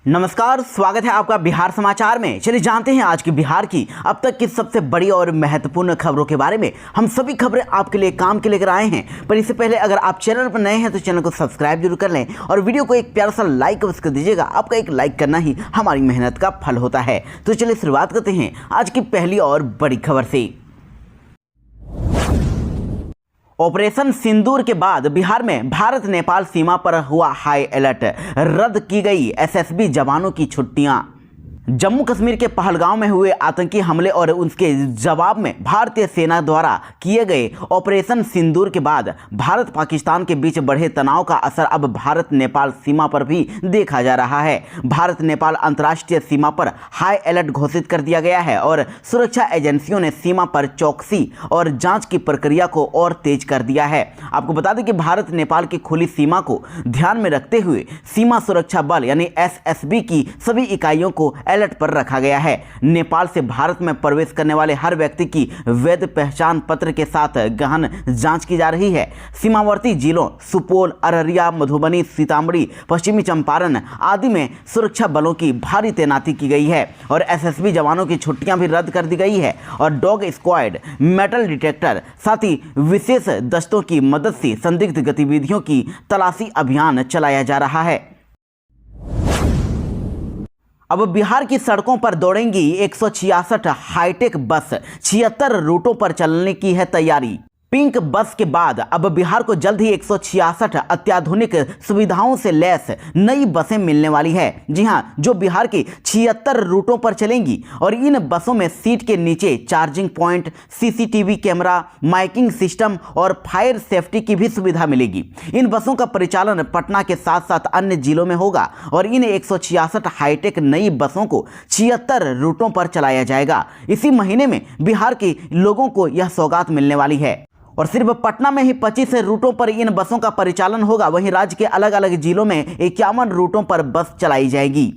नमस्कार, स्वागत है आपका बिहार समाचार में। चलिए जानते हैं आज की बिहार की अब तक की सबसे बड़ी और महत्वपूर्ण खबरों के बारे में। हम सभी खबरें आपके लिए काम के लेकर आए हैं, पर इससे पहले अगर आप चैनल पर नए हैं तो चैनल को सब्सक्राइब जरूर कर लें और वीडियो को एक प्यारा सा लाइक अवश्य कर दीजिएगा। आपका एक लाइक करना ही हमारी मेहनत का फल होता है। तो चलिए शुरुआत करते हैं आज की पहली और बड़ी खबर से। ऑपरेशन सिंदूर के बाद बिहार में भारत नेपाल सीमा पर हुआ हाई अलर्ट, रद्द की गई एसएसबी जवानों की छुट्टियां। जम्मू कश्मीर के पहलगांव में हुए आतंकी हमले और उसके जवाब में भारतीय सेना द्वारा किए गए ऑपरेशन सिंदूर के बाद भारत पाकिस्तान के बीच बढ़े तनाव का असर अब भारत नेपाल सीमा पर भी देखा जा रहा है। भारत नेपाल अंतर्राष्ट्रीय सीमा पर हाई अलर्ट घोषित कर दिया गया है और सुरक्षा एजेंसियों ने सीमा पर चौकसी और जांच की प्रक्रिया को और तेज कर दिया है। आपको बता दें कि भारत नेपाल की खुली सीमा को ध्यान में रखते हुए सीमा सुरक्षा बल यानी एसएसबी की सभी इकाइयों को अलर्ट पर रखा गया है। नेपाल से भारत में प्रवेश करने वाले हर व्यक्ति की वैध पहचान पत्र के साथ गहन जांच की जा रही है। सीमावर्ती जिलों सुपौल, अररिया, मधुबनी, सीतामढ़ी, पश्चिमी चंपारण आदि में सुरक्षा बलों की भारी तैनाती की गई है और एसएसबी जवानों की छुट्टियां भी रद्द कर दी गई है और डॉग स्क्वाड, मेटल डिटेक्टर साथ ही विशेष दस्तों की मदद से संदिग्ध गतिविधियों की तलाशी अभियान चलाया जा रहा है। अब बिहार की सड़कों पर दौड़ेंगी 166 हाईटेक बस, 76 रूटों पर चलने की है तैयारी। पिंक बस के बाद अब बिहार को जल्द ही 166 अत्याधुनिक सुविधाओं से लैस नई बसें मिलने वाली है। जी हां, जो बिहार के 76 रूटों पर चलेंगी और इन बसों में सीट के नीचे charging point, CCTV camera, miking system और फायर सेफ्टी की भी सुविधा मिलेगी। इन बसों का परिचालन पटना के साथ साथ अन्य जिलों में होगा और इन 166 हाईटेक नई बसों को 76 रूटों पर चलाया जाएगा। इसी महीने में बिहार के लोगों को यह सौगात मिलने वाली है और सिर्फ पटना में ही 25 रूटों पर इन बसों का परिचालन होगा। वहीं राज्य के अलग अलग जिलों में 51 रूटों पर बस चलाई जाएगी।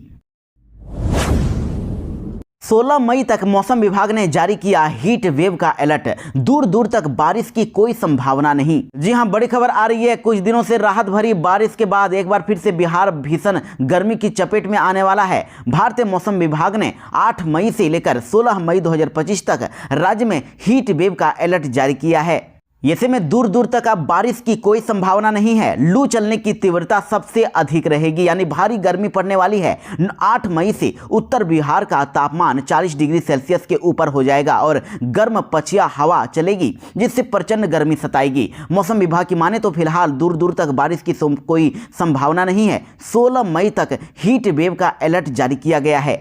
16 मई तक मौसम विभाग ने जारी किया हीट वेव का अलर्ट, दूर दूर तक बारिश की कोई संभावना नहीं। जी हां, बड़ी खबर आ रही है। कुछ दिनों से राहत भरी बारिश के बाद एक बार फिर से बिहार भीषण गर्मी की चपेट में आने वाला है। भारतीय मौसम विभाग ने 8 मई से लेकर 16 मई 2025 तक राज्य में हीट वेव का अलर्ट जारी किया है। ऐसे में दूर दूर तक अब बारिश की कोई संभावना नहीं है। लू चलने की तीव्रता सबसे अधिक रहेगी, यानी भारी गर्मी पड़ने वाली है। 8 मई से उत्तर बिहार का तापमान 40 डिग्री सेल्सियस के ऊपर हो जाएगा और गर्म पछिया हवा चलेगी, जिससे प्रचंड गर्मी सताएगी। मौसम विभाग की माने तो फिलहाल दूर दूर तक बारिश की कोई संभावना नहीं है। 16 मई तक हीट वेव का अलर्ट जारी किया गया है।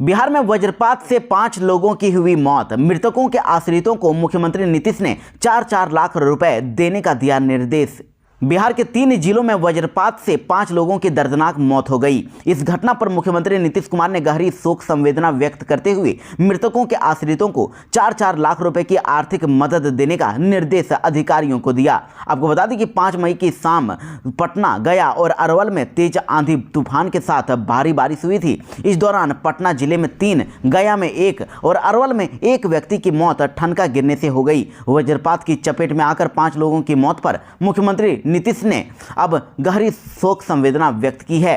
बिहार में वज्रपात से 5 लोगों की हुई मौत। मृतकों के आश्रितों को मुख्यमंत्री नीतीश ने 4-4 लाख रुपए देने का दिया निर्देश। बिहार के 3 जिलों में वज्रपात से 5 लोगों की दर्दनाक मौत हो गई। इस घटना पर मुख्यमंत्री नीतीश कुमार ने गहरी शोक संवेदना व्यक्त करते हुए मृतकों के आश्रितों को 4-4 लाख रुपए की आर्थिक मदद देने का निर्देश अधिकारियों को दिया। आपको बता दें कि 5 मई की शाम पटना, गया और अरवल में तेज आंधी तूफान के साथ भारी बारिश हुई थी। इस दौरान पटना जिले में 3, गया में 1 और अरवल में 1 व्यक्ति की मौत ठनका गिरने से हो गई। वज्रपात की चपेट में आकर 5 लोगों की मौत पर मुख्यमंत्री नीतीश ने अब गहरी शोक संवेदना व्यक्त की है।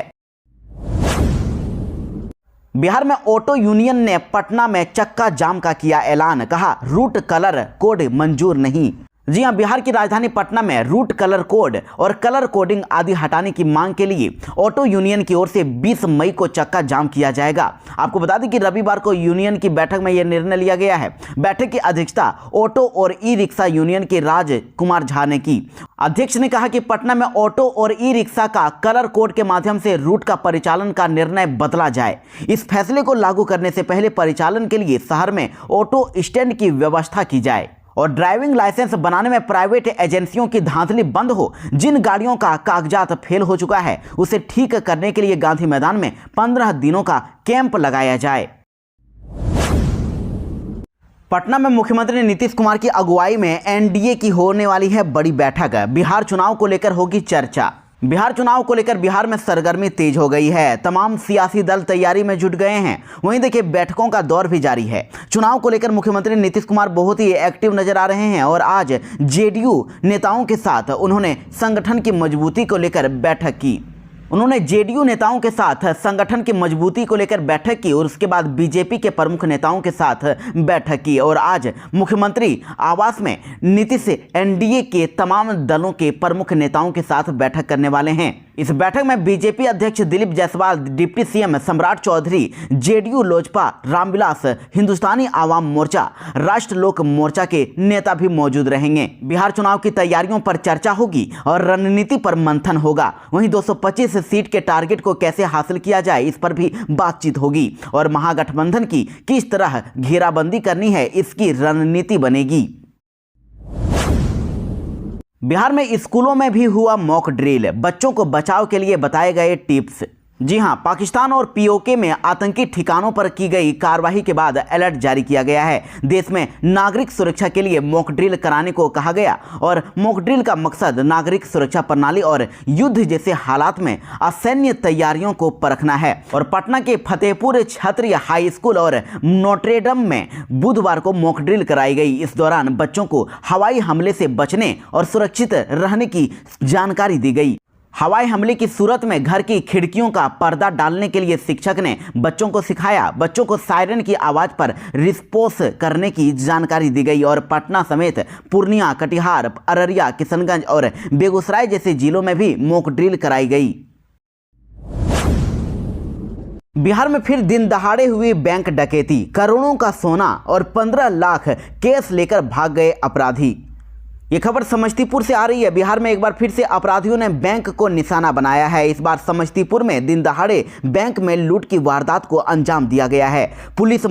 बिहार में ऑटो यूनियन ने पटना में चक्का जाम का किया ऐलान, कहा रूट कलर कोड मंजूर नहीं। जी हां, बिहार की राजधानी पटना में रूट कलर कोड और कलर कोडिंग आदि हटाने की मांग के लिए ऑटो यूनियन की ओर से 20 मई को चक्का जाम किया जाएगा। आपको बता दें कि रविवार को यूनियन की बैठक में यह निर्णय लिया गया है। बैठक की अध्यक्षता ऑटो और ई रिक्शा यूनियन के राजकुमार झा ने की। अध्यक्ष ने कहा कि पटना में ऑटो और ई रिक्शा का कलर कोड के माध्यम से रूट का परिचालन का निर्णय बदला जाए। इस फैसले को लागू करने से पहले परिचालन के लिए शहर में ऑटो स्टैंड की व्यवस्था की जाए और ड्राइविंग लाइसेंस बनाने में प्राइवेट एजेंसियों की धांधली बंद हो। जिन गाड़ियों का कागजात फेल हो चुका है उसे ठीक करने के लिए गांधी मैदान में 15 दिनों का कैंप लगाया जाए। पटना में मुख्यमंत्री नीतीश कुमार की अगुवाई में एनडीए की होने वाली है बड़ी बैठक। बिहार चुनाव को लेकर होगी चर्चा। बिहार चुनाव को लेकर बिहार में सरगर्मी तेज हो गई है। तमाम सियासी दल तैयारी में जुट गए हैं। वहीं देखिए, बैठकों का दौर भी जारी है। चुनाव को लेकर मुख्यमंत्री नीतीश कुमार बहुत ही एक्टिव नजर आ रहे हैं और आज जेडीयू नेताओं के साथ उन्होंने संगठन की मजबूती को लेकर बैठक की। उन्होंने जेडीयू नेताओं के साथ संगठन की मजबूती को लेकर बैठक की और उसके बाद बीजेपी के प्रमुख नेताओं के साथ बैठक की और आज मुख्यमंत्री आवास में नीतीश एनडीए के तमाम दलों के प्रमुख नेताओं के साथ बैठक करने वाले हैं। इस बैठक में बीजेपी अध्यक्ष दिलीप जायसवाल, डिप्टी सीएम सम्राट चौधरी, जेडीयू लोजपा रामविलास, हिंदुस्तानी आवाम मोर्चा, राष्ट्र लोक मोर्चा के नेता भी मौजूद रहेंगे। बिहार चुनाव की तैयारियों पर चर्चा होगी और रणनीति पर मंथन होगा। वहीं 225 सीट के टारगेट को कैसे हासिल किया जाए इस पर भी बातचीत होगी और महागठबंधन की किस तरह घेराबंदी करनी है इसकी रणनीति बनेगी। बिहार में स्कूलों में भी हुआ मॉक ड्रिल, बच्चों को बचाव के लिए बताए गए टिप्स। जी हां, पाकिस्तान और पीओके में आतंकी ठिकानों पर की गई कार्रवाई के बाद अलर्ट जारी किया गया है। देश में नागरिक सुरक्षा के लिए मॉक ड्रिल कराने को कहा गया और मॉक ड्रिल का मकसद नागरिक सुरक्षा प्रणाली और युद्ध जैसे हालात में असैन्य तैयारियों को परखना है। और पटना के फतेहपुर क्षत्रिय हाई स्कूल और नोट्रेडम में बुधवार को मॉक ड्रिल कराई गई। इस दौरान बच्चों को हवाई हमले से बचने और सुरक्षित रहने की जानकारी दी गई। हवाई हमले की सूरत में घर की खिड़कियों का पर्दा डालने के लिए शिक्षक ने बच्चों को सिखाया। बच्चों को सायरन की आवाज पर रिस्पॉन्स करने की जानकारी दी गई और पटना समेत पूर्णिया, कटिहार, अररिया, किशनगंज और बेगूसराय जैसे जिलों में भी मॉक ड्रिल कराई गई। बिहार में फिर दिन दहाड़े हुई बैंक डकैती, करोड़ों का सोना और 15 लाख केस लेकर भाग गए अपराधी। ये खबर समस्तीपुर से आ रही है। बिहार में एक बार फिर से अपराधियों ने बैंक को निशाना बनाया है। इस बार समस्तीपुर में दिन दहाड़े बैंक में लूट की वारदात को अंजाम दिया गया है। पुलिस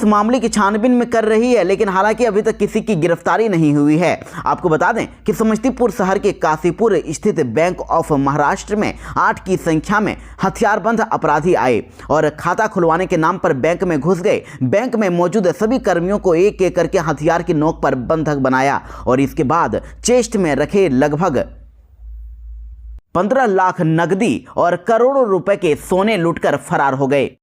मामले की छानबीन में कर रही है, लेकिन हालांकि अभी तक किसी की गिरफ्तारी नहीं हुई है। आपको बता दें कि समस्तीपुर शहर के काशीपुर स्थित बैंक ऑफ महाराष्ट्र में 8 की संख्या में हथियारबंद अपराधी आए और खाता खुलवाने के नाम पर बैंक में घुस गए। बैंक में मौजूद सभी कर्मियों को एक एक करके हथियार की नोक पर बंधक बनाया और इसके बाद चेस्ट में रखे लगभग 15 लाख नकदी और करोड़ों रुपए के सोने लूटकर फरार हो गए।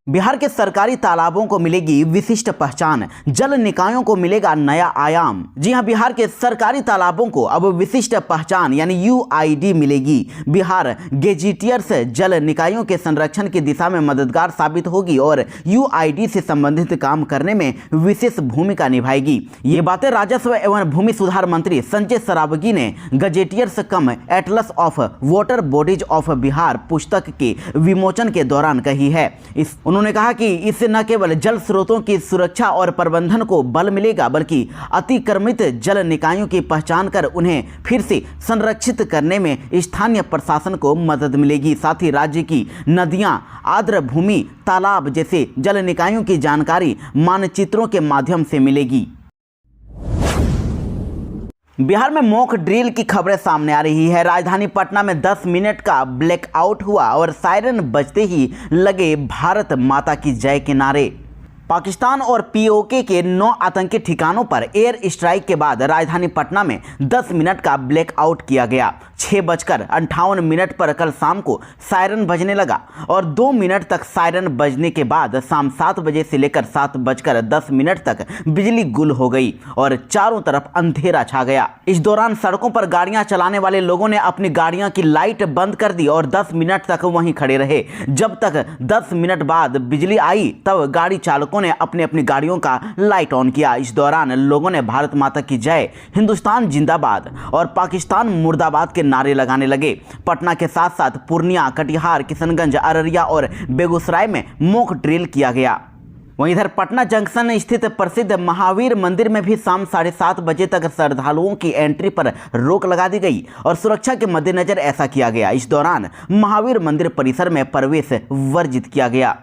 बिहार के सरकारी तालाबों को मिलेगी विशिष्ट पहचान, जल निकायों को मिलेगा नया आयाम। जी हां, बिहार के सरकारी तालाबों को अब विशिष्ट पहचान यानी यूआईडी मिलेगी। बिहार गेजेटियर्स जल निकायों के संरक्षण की दिशा में मददगार साबित होगी और यूआईडी से संबंधित काम करने में विशेष भूमिका निभाएगी। ये बातें राजस्व एवं भूमि सुधार मंत्री संजय सरावगी ने gazetteers come Atlas of water bodies of Bihar पुस्तक के विमोचन के दौरान कही है। उन्होंने कहा कि इससे न केवल जल स्रोतों की सुरक्षा और प्रबंधन को बल मिलेगा, बल्कि अतिक्रमित जल निकायों की पहचान कर उन्हें फिर से संरक्षित करने में स्थानीय प्रशासन को मदद मिलेगी। साथ ही राज्य की नदियां, आर्द्र भूमि, तालाब जैसे जल निकायों की जानकारी मानचित्रों के माध्यम से मिलेगी। बिहार में मॉक ड्रिल की खबरें सामने आ रही है। राजधानी पटना में 10 मिनट का ब्लैकआउट हुआ और सायरन बजते ही लगे भारत माता की जय के नारे। पाकिस्तान और पीओके के 9 आतंकी ठिकानों पर एयर स्ट्राइक के बाद राजधानी पटना में 10 मिनट का ब्लैकआउट किया गया। 6:58 पर कल शाम को सायरन बजने लगा और 2 मिनट तक सायरन बजने के बाद शाम 7 बजे से लेकर 7:10 तक बिजली गुल हो गई और चारों तरफ अंधेरा छा गया। इस दौरान सड़कों पर गाड़ियां चलाने वाले लोगों ने अपनी गाड़ियों की लाइट बंद कर दी और 10 मिनट तक वहीं खड़े रहे। जब तक 10 मिनट बाद बिजली आई तब गाड़ी चालकों ने अपनी अपनी गाड़ियों का लाइट ऑन किया। इस दौरान लोगों ने भारत माता की जय, हिंदुस्तान जिंदाबाद और पाकिस्तान मुर्दाबाद के नारे लगाने लगे। पटना के साथ साथ पूर्णिया, कटिहार, किशनगंज, अररिया और बेगूसराय में मॉक ड्रिल किया गया। वहीं इधर पटना जंक्शन स्थित प्रसिद्ध महावीर मंदिर में भी शाम 7:30 बजे तक श्रद्धालुओं की एंट्री पर रोक लगा दी गई और सुरक्षा के मद्देनजर ऐसा किया गया। इस दौरान महावीर मंदिर परिसर में प्रवेश वर्जित किया गया।